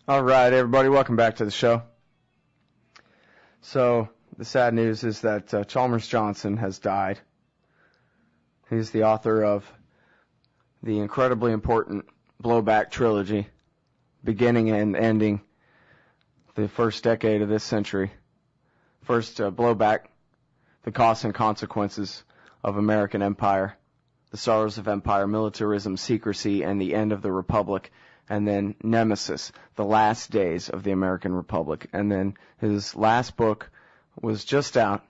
All right, everybody, welcome back to the show. So, the sad news is that Chalmers Johnson has died. He's the author of the incredibly important Blowback trilogy, beginning and ending the first decade of this century. First, Blowback, the costs and consequences of American empire, the sorrows of empire, militarism, secrecy, and the end of the Republic. And then Nemesis, the last days of the American Republic. And then his last book was just out,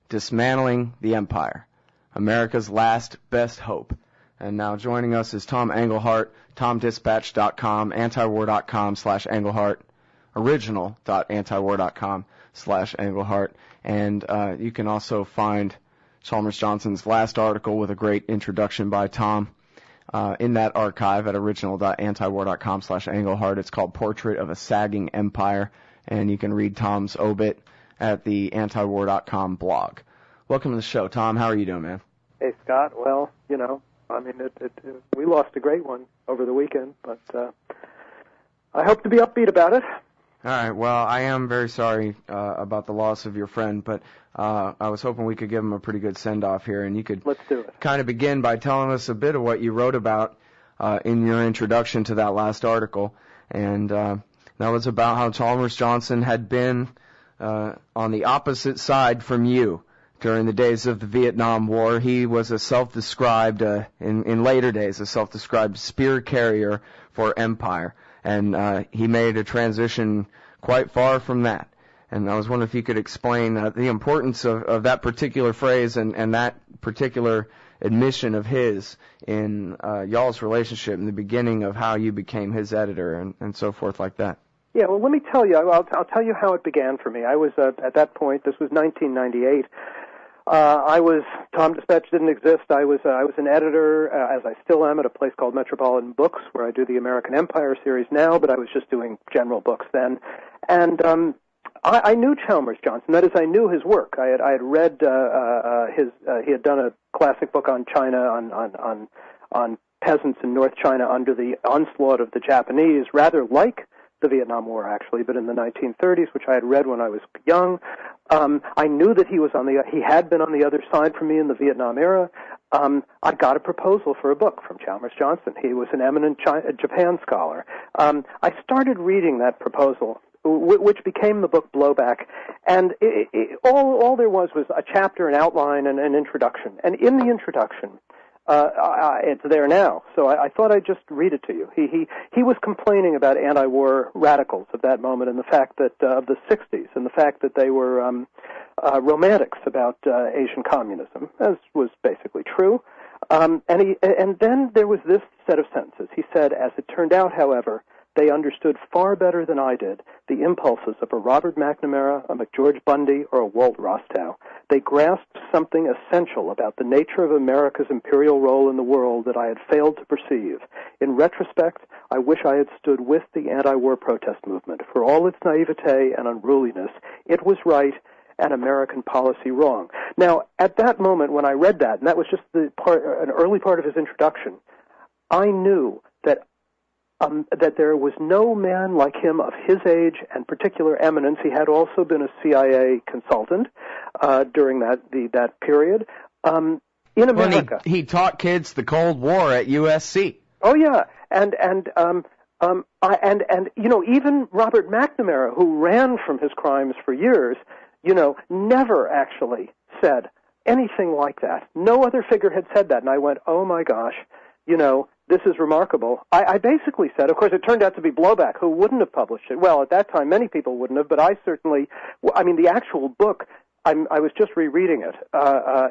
Dismantling the Empire, America's Last Best Hope. And now joining us is Tom Engelhardt, TomDispatch.com, antiwar.com/Engelhardt, original.antiwar.com/Engelhardt. And you can also find Chalmers Johnson's last article with a great introduction by Tom in that archive at original.antiwar.com/Engelhardt. It's called Portrait of a Sagging Empire, and you can read Tom's obit at the antiwar.com blog. Welcome to the show, Tom. How are you doing, man? Hey, Scott. Well, we lost a great one over the weekend, but I hope to be upbeat about it. All right. Well, I am very sorry about the loss of your friend, but I was hoping we could give him a pretty good send-off here, and you could Let's do it. Kind of begin by telling us a bit of what you wrote about in your introduction to that last article, and that was about how Chalmers Johnson had been on the opposite side from you during the days of the Vietnam War. He was a self-described, in later days, a self-described spear carrier for empire. And he made a transition quite far from that. And I was wondering if you could explain the importance of that particular phrase and that particular admission of his in y'all's relationship in the beginning of how you became his editor and so forth like that. Yeah, well, let me tell you. I'll tell you how it began for me. I was, at that point, this was 1998, Tom Dispatch didn't exist. I was an editor, as I still am, at a place called Metropolitan Books, where I do the American Empire series now, but I was just doing general books then. And I knew Chalmers Johnson. That is, I knew his work. I had read he had done a classic book on China, on peasants in North China under the onslaught of the Japanese, rather like the Vietnam War, actually, but in the 1930s, which I had read when I was young. I knew that he had been on the other side from me in the Vietnam era. I got a proposal for a book from Chalmers Johnson. He was an eminent Japan scholar. I started reading that proposal, which became the book Blowback, and all there was a chapter, an outline, and an introduction. And in the introduction, it's there now, so I thought I'd just read it to you. He was complaining about anti-war radicals of that moment and the fact that of the 60s and the fact that they were romantics about Asian communism, as was basically true. And then there was this set of sentences. He said, as it turned out, however, they understood far better than I did the impulses of a Robert McNamara, a McGeorge Bundy, or a Walt Rostow. They grasped something essential about the nature of America's imperial role in the world that I had failed to perceive. In retrospect, I wish I had stood with the anti-war protest movement. For all its naivete and unruliness, it was right and American policy wrong. Now, at that moment when I read that, and that was just an early part of his introduction, I knew that there was no man like him of his age and particular eminence. He had also been a CIA consultant during that period in America. Well, he taught kids the Cold War at USC. Oh yeah, and even Robert McNamara, who ran from his crimes for years, never actually said anything like that. No other figure had said that, and I went, oh my gosh, this is remarkable. I basically said, of course, it turned out to be Blowback, who wouldn't have published it. Well, at that time, many people wouldn't have, but I certainly, the actual book, I was just rereading it,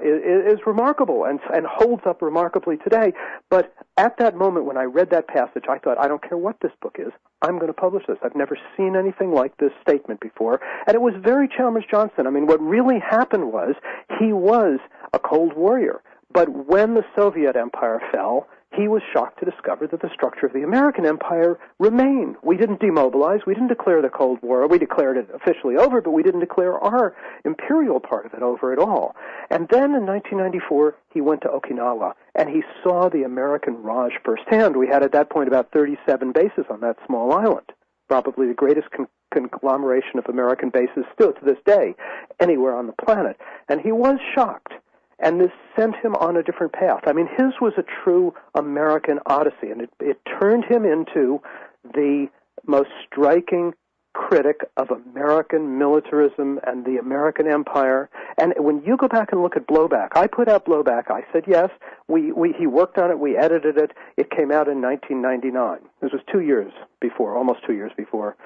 is remarkable and holds up remarkably today. But at that moment when I read that passage, I thought, I don't care what this book is, I'm going to publish this. I've never seen anything like this statement before. And it was very Chalmers Johnson. What really happened was he was a Cold Warrior. But when the Soviet Empire fell, he was shocked to discover that the structure of the American empire remained. We didn't demobilize. We didn't declare the Cold War. We declared it officially over, but we didn't declare our imperial part of it over at all. And then in 1994, he went to Okinawa, and he saw the American Raj firsthand. We had at that point about 37 bases on that small island. probably the greatest conglomeration of American bases still to this day anywhere on the planet. And he was shocked. And this sent him on a different path. I mean, his was a true American odyssey, and it turned him into the most striking critic of American militarism and the American empire. And when you go back and look at Blowback, I put out Blowback. I said, yes, he worked on it, we edited it. It came out in 1999. This was 2 years before, almost 2 years before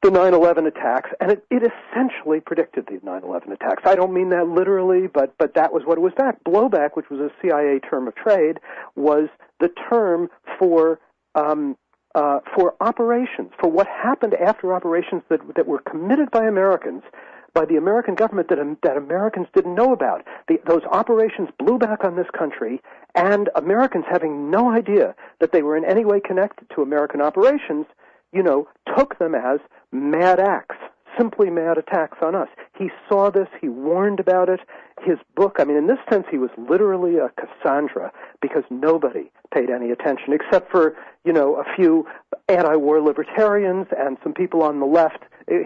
the 9/11 attacks, and it essentially predicted the 9/11 attacks. I don't mean that literally, but that was what it was. That Blowback, which was a CIA term of trade, was the term for operations, for what happened after operations that were committed by Americans, by the American government that Americans didn't know about. Those operations blew back on this country, and Americans, having no idea that they were in any way connected to American operations, took them as mad acts, simply mad attacks on us. He saw this. He warned about it. His book, I mean, in this sense, he was literally a Cassandra because nobody paid any attention except for, a few anti-war libertarians and some people on the left.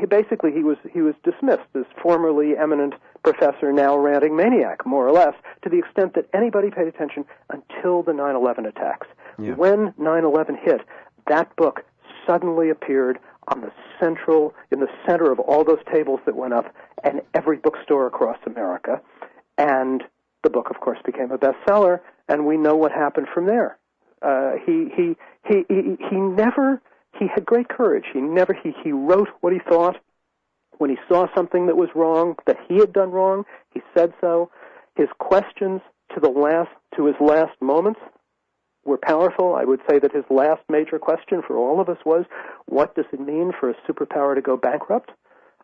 Basically, he was dismissed as formerly eminent professor, now ranting maniac, more or less, to the extent that anybody paid attention until the 9/11 attacks. Yeah. When 9/11 hit, that book suddenly appeared in the center of all those tables that went up and every bookstore across America. And the book, of course, became a bestseller, and we know what happened from there. He had great courage. He wrote what he thought. When he saw something that was wrong, that he had done wrong, he said so. His questions to his last moments were powerful. I would say that his last major question for all of us was, what does it mean for a superpower to go bankrupt?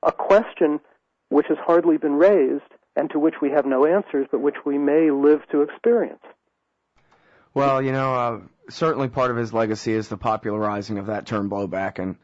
A question which has hardly been raised and to which we have no answers, but which we may live to experience. Well, certainly part of his legacy is the popularizing of that term blowback, and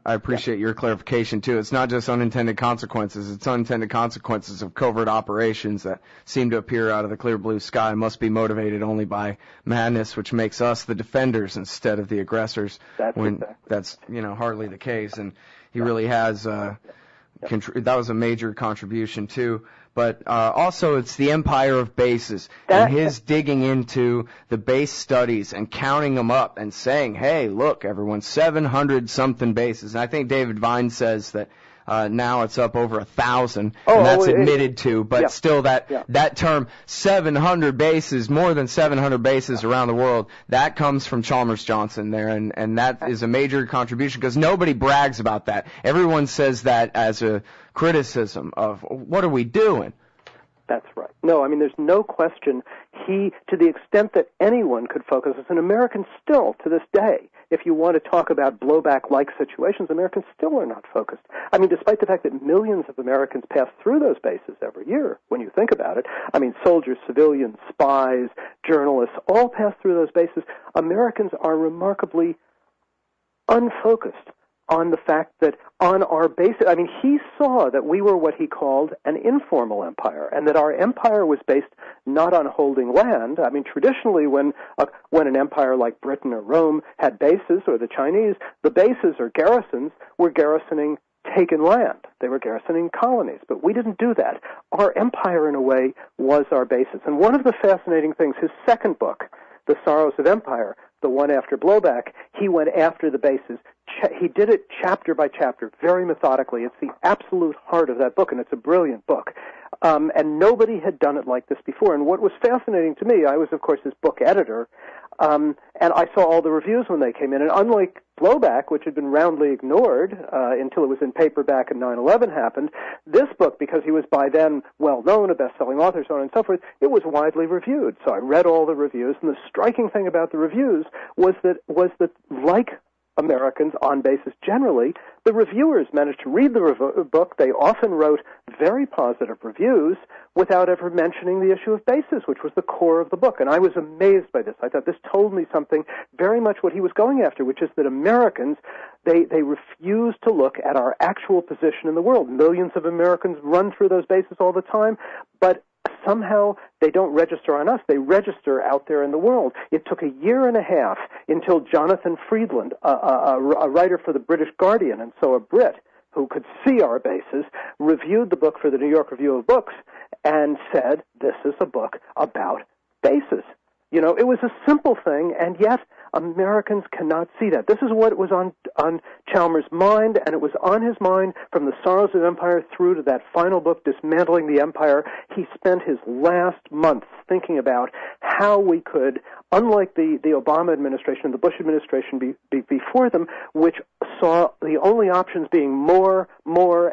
I appreciate your clarification, too. It's not just unintended consequences. It's unintended consequences of covert operations that seem to appear out of the clear blue sky and must be motivated only by madness, which makes us the defenders instead of the aggressors. That's hardly the case. And he really has that was a major contribution, too. But also it's the empire of bases and his digging into the base studies and counting them up and saying, hey, look, everyone, 700-something bases. And I think David Vine says that now it's up over 1,000, and that's admitted to. But still, that term, 700 bases, more than 700 bases around the world, that comes from Chalmers Johnson there, and that is a major contribution because nobody brags about that. Everyone says that as a criticism of what are we doing? That's right. No, I mean, there's no question to the extent that anyone could focus, as an American still to this day, if you want to talk about blowback-like situations, Americans still are not focused. I mean, despite the fact that millions of Americans pass through those bases every year, when you think about it, I mean, soldiers, civilians, spies, journalists, all pass through those bases. Americans are remarkably unfocused on the fact that on our basis, I mean, he saw that we were what he called an informal empire, and that our empire was based not on holding land. I mean, traditionally, when an empire like Britain or Rome had bases, or the Chinese, the bases or garrisons were garrisoning taken land. They were garrisoning colonies, but we didn't do that. Our empire, in a way, was our basis. And one of the fascinating things, his second book, The Sorrows of Empire, the one after Blowback, he went after the bases. He did it chapter by chapter, very methodically. It's the absolute heart of that book, and it's a brilliant book. And nobody had done it like this before. And what was fascinating to me, I was, of course, his book editor, and I saw all the reviews when they came in. And unlike Blowback, which had been roundly ignored until it was in paperback and 9/11 happened, this book, because he was by then well-known, a best-selling author, so on and so forth, it was widely reviewed. So I read all the reviews, and the striking thing about the reviews was that like Americans on basis generally, the reviewers managed to read the book. They often wrote very positive reviews without ever mentioning the issue of bases, which was the core of the book. And I was amazed by this. I thought this told me something very much what he was going after, which is that Americans, they refuse to look at our actual position in the world. Millions of Americans run through those bases all the time, but somehow they don't register on us. They register out there in the world. It took a year and a half until Jonathan Friedland, a writer for the British Guardian, and so a Brit who could see our bases, reviewed the book for the New York Review of Books and said, this is a book about bases. You know, it was a simple thing, and yet Americans cannot see that. This is what was on Chalmers' mind, and it was on his mind from the Sorrows of Empire through to that final book, Dismantling the Empire. He spent his last months thinking about how we could, unlike the Obama administration and the Bush administration before them, which saw the only options being more,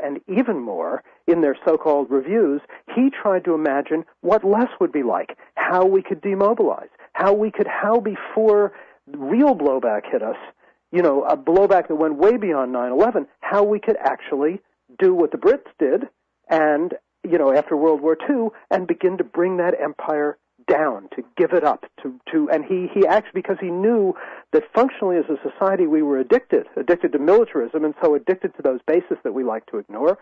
and even more in their so-called reviews, he tried to imagine what less would be like, how we could demobilize, how before real blowback hit us, you know, a blowback that went way beyond 9/11, how we could actually do what the Brits did and, you know, after World War II and begin to bring that empire down, to give it up, and he actually, because he knew that functionally as a society we were addicted to militarism, and so addicted to those bases that we like to ignore,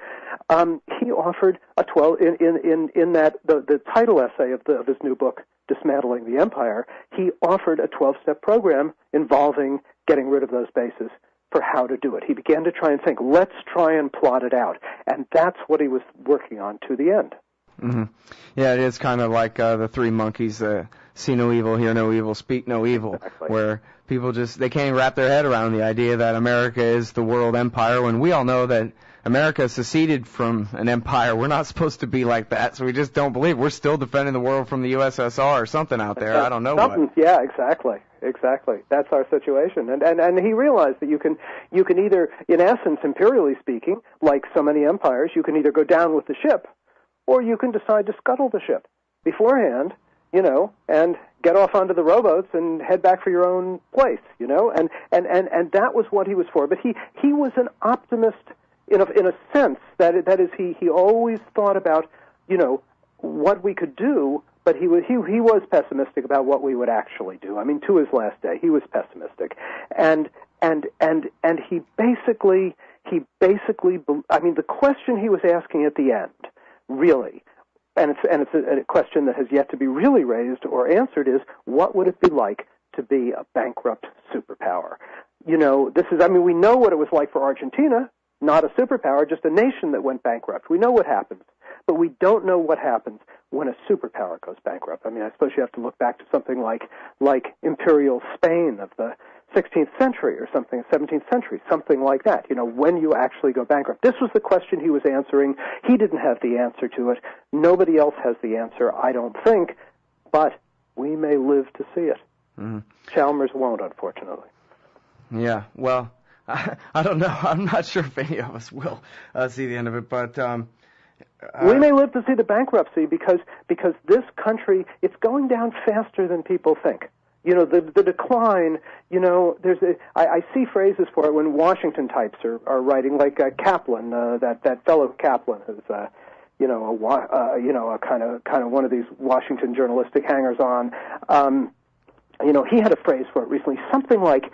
he offered a 12 in that the title essay of his new book, Dismantling the Empire. He offered a 12-step program involving getting rid of those bases for how to do it. He began to try and think, let's try and plot it out, and that's what he was working on to the end. Mm-hmm. Yeah, it is kind of like the Three Monkeys, see no evil, hear no evil, speak no evil, exactly. Where people they can't wrap their head around the idea that America is the world empire, when we all know that America seceded from an empire. We're not supposed to be like that, so we just don't believe. We're still defending the world from the USSR or something out there. I don't know what. Yeah, exactly. That's our situation. And he realized that you can either, in essence, imperially speaking, like so many empires, you can either go down with the ship, or you can decide to scuttle the ship beforehand, you know, and get off onto the rowboats and head back for your own place, you know, and that was what he was for. But he was an optimist in a sense that is he always thought about, you know, what we could do, but he was pessimistic about what we would actually do. I mean, to his last day, he was pessimistic, and he basically, I mean, the question he was asking at the end, really, and it's a question that has yet to be really raised or answered, is what would it be like to be a bankrupt superpower? You know, we know what it was like for Argentina, not a superpower, just a nation that went bankrupt. We know what happens, but we don't know what happens when a superpower goes bankrupt. I mean, I suppose you have to look back to something like Imperial Spain of the 16th century or something, 17th century, something like that, you know, when you actually go bankrupt. This was the question he was answering. He didn't have the answer to it. Nobody else has the answer, I don't think, but we may live to see it. Mm-hmm. Chalmers won't, unfortunately. Yeah, well, I don't know. I'm not sure if any of us will see the end of it, but we may live to see the bankruptcy because this country, it's going down faster than people think. You know, the decline, you know, I see phrases for it when Washington types are writing, like Kaplan, that fellow Kaplan, who's a kind of one of these Washington journalistic hangers-on. You know, he had a phrase for it recently, something like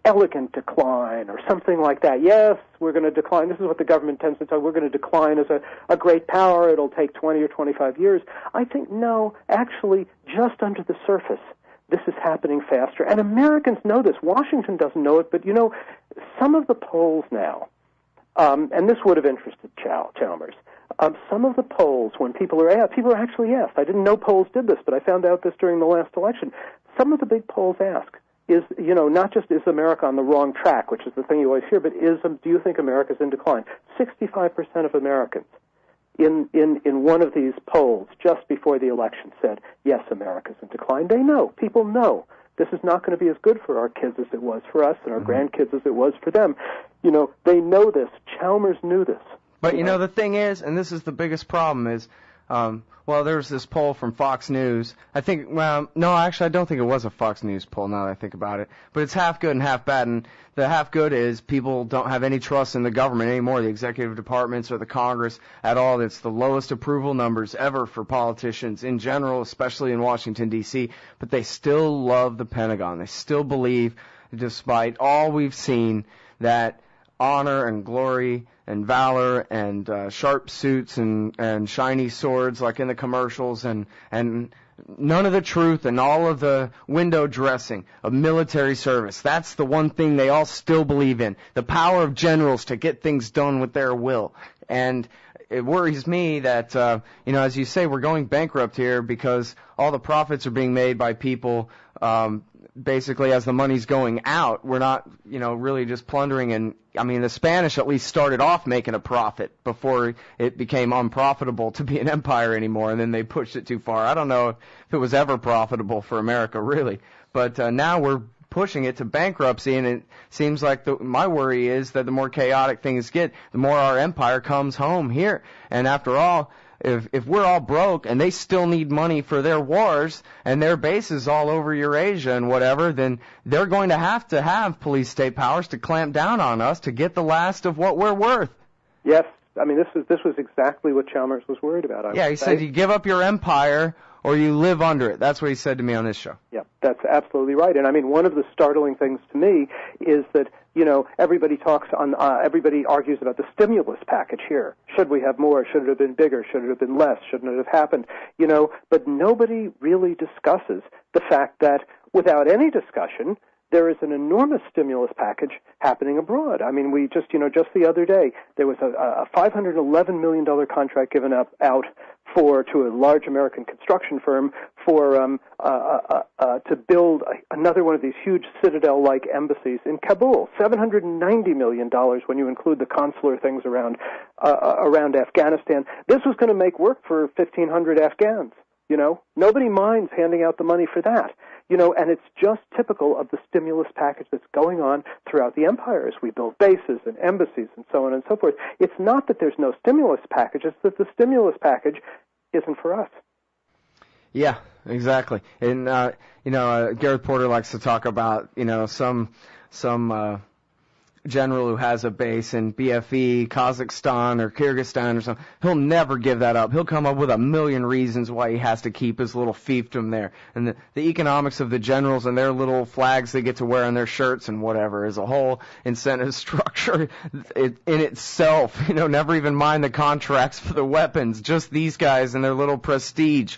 elegant decline or something like that. Yes, we're going to decline. This is what the government tends to tell. We're going to decline as a great power. It'll take 20 or 25 years. I think, no, actually, just under the surface, this is happening faster. And Americans know this. Washington doesn't know it, but, you know, some of the polls now, and this would have interested Chalmers, some of the polls, when people are actually asked, I didn't know polls did this, but I found out this during the last election, some of the big polls ask, is, you know, not just is America on the wrong track, which is the thing you always hear, but do you think America's in decline? 65% of Americans in one of these polls just before the election said, yes, America's in decline. They know. People know. This is not going to be as good for our kids as it was for us and our grandkids as it was for them. You know, they know this. Chalmers knew this. But, you know, the thing is, and this is the biggest problem, is, there was this poll from Fox News. I think, no, actually, I don't think it was a Fox News poll now that I think about it. But it's half good and half bad. And the half good is people don't have any trust in the government anymore, the executive departments or the Congress at all. It's the lowest approval numbers ever for politicians in general, especially in Washington, D.C. But they still love the Pentagon. They still believe, despite all we've seen, that honor and glory and valor and sharp suits and shiny swords like in the commercials and none of the truth and all of the window dressing of military service. That's the one thing they all still believe in, the power of generals to get things done with their will. And it worries me that, as you say, we're going bankrupt here because all the profits are being made by people basically as the money's going out. We're not, really just plundering. And, the Spanish at least started off making a profit before it became unprofitable to be an empire anymore, and then they pushed it too far. I don't know if it was ever profitable for America, really. But now we're pushing it to bankruptcy, and it seems like my worry is that the more chaotic things get, the more our empire comes home here. And after all, if we're all broke and they still need money for their wars and their bases all over Eurasia and whatever, then they're going to have police state powers to clamp down on us to get the last of what we're worth. Yes. This was exactly what Chalmers was worried about. He said you give up your empire or you live under it. That's what he said to me on this show. Yeah, that's absolutely right. And one of the startling things to me is that, everybody everybody argues about the stimulus package here. Should we have more? Should it have been bigger? Should it have been less? Shouldn't it have happened? But nobody really discusses the fact that without any discussion, there is an enormous stimulus package happening abroad. We just the other day, there was a $511 million contract given out to a large American construction firm to build another one of these huge citadel-like embassies in Kabul. $790 million when you include the consular things around Afghanistan. This was going to make work for 1,500 Afghans. Nobody minds handing out the money for that. And it's just typical of the stimulus package that's going on throughout the empire as we build bases and embassies and so on and so forth. It's not that there's no stimulus package, it's that the stimulus package isn't for us. Yeah, exactly. And, Gareth Porter likes to talk about, some general who has a base in BFE, Kazakhstan, or Kyrgyzstan or something. He'll never give that up. He'll come up with a million reasons why he has to keep his little fiefdom there. And the economics of the generals and their little flags they get to wear on their shirts and whatever is a whole incentive structure in itself. Never even mind the contracts for the weapons, just these guys and their little prestige,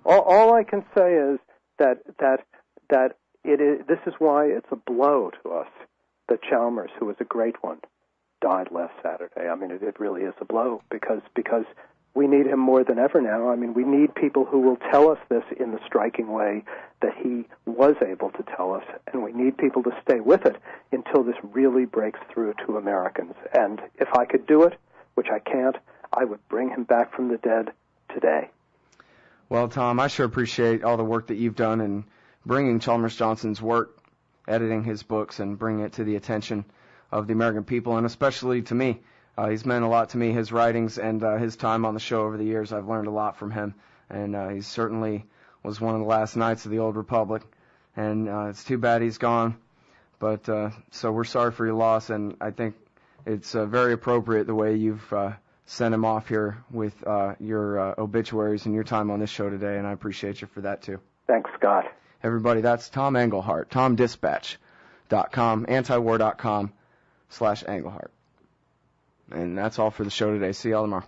All I can say is that this is why it's a blow to us that Chalmers, who was a great one, died last Saturday. It really is a blow because we need him more than ever now. We need people who will tell us this in the striking way that he was able to tell us, and we need people to stay with it until this really breaks through to Americans. And if I could do it, which I can't, I would bring him back from the dead today. Well, Tom, I sure appreciate all the work that you've done in bringing Chalmers Johnson's work, editing his books and bringing it to the attention of the American people, and especially to me. He's meant a lot to me, his writings and his time on the show over the years. I've learned a lot from him, and he certainly was one of the last knights of the old republic, and it's too bad he's gone. But so we're sorry for your loss, and I think it's very appropriate the way you've sent him off here with your obituaries and your time on this show today, and I appreciate you for that, too. Thanks, Scott. Everybody, that's Tom Engelhardt, TomDispatch.com, antiwar.com/Engelhardt. And that's all for the show today. See y'all tomorrow.